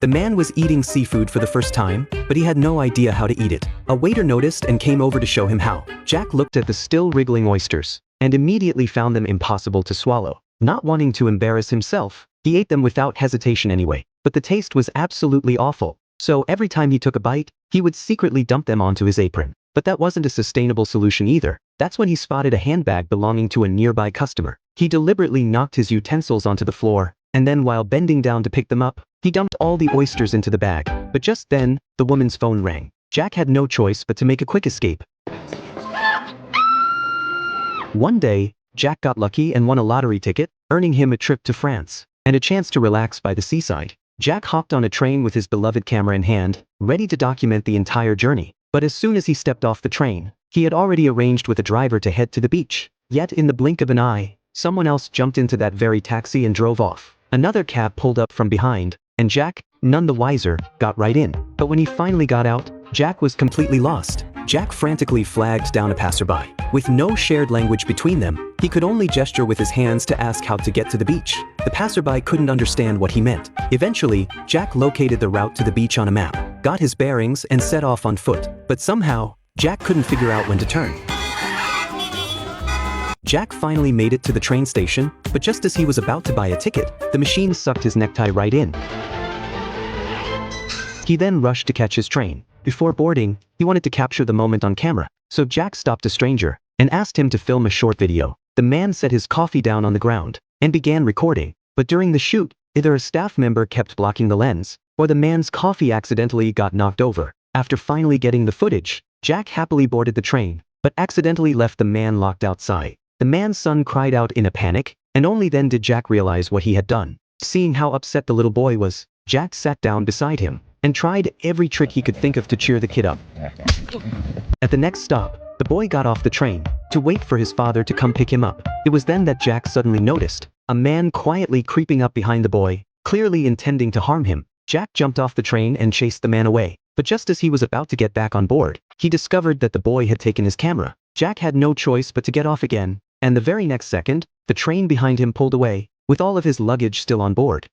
The man was eating seafood for the first time, but he had no idea how to eat it. A waiter noticed and came over to show him how. Jack looked at the still wriggling oysters, and immediately found them impossible to swallow. Not wanting to embarrass himself, he ate them without hesitation anyway. But the taste was absolutely awful, so every time he took a bite, he would secretly dump them onto his apron. But that wasn't a sustainable solution either. That's when he spotted a handbag belonging to a nearby customer. He deliberately knocked his utensils onto the floor, and then while bending down to pick them up, he dumped all the oysters into the bag. But just then, the woman's phone rang. Jack had no choice but to make a quick escape. One day, Jack got lucky and won a lottery ticket, earning him a trip to France, and a chance to relax by the seaside. Jack hopped on a train with his beloved camera in hand, ready to document the entire journey. But as soon as he stepped off the train, he had already arranged with a driver to head to the beach. Yet in the blink of an eye, someone else jumped into that very taxi and drove off. Another cab pulled up from behind, and Jack, none the wiser, got right in. But when he finally got out, Jack was completely lost. Jack frantically flagged down a passerby. With no shared language between them, he could only gesture with his hands to ask how to get to the beach. The passerby couldn't understand what he meant. Eventually, Jack located the route to the beach on a map, got his bearings and set off on foot. But somehow, Jack couldn't figure out when to turn. Jack finally made it to the train station, but just as he was about to buy a ticket, the machine sucked his necktie right in. He then rushed to catch his train. Before boarding, he wanted to capture the moment on camera, so Jack stopped a stranger and asked him to film a short video. The man set his coffee down on the ground and began recording, but during the shoot, either a staff member kept blocking the lens, or the man's coffee accidentally got knocked over. After finally getting the footage, Jack happily boarded the train, but accidentally left the man locked outside. The man's son cried out in a panic, and only then did Jack realize what he had done. Seeing how upset the little boy was, Jack sat down beside him and tried every trick he could think of to cheer the kid up. At the next stop, the boy got off the train to wait for his father to come pick him up. It was then that Jack suddenly noticed a man quietly creeping up behind the boy, clearly intending to harm him. Jack jumped off the train and chased the man away, but just as he was about to get back on board, he discovered that the boy had taken his camera. Jack had no choice but to get off again, and the very next second, the train behind him pulled away, with all of his luggage still on board.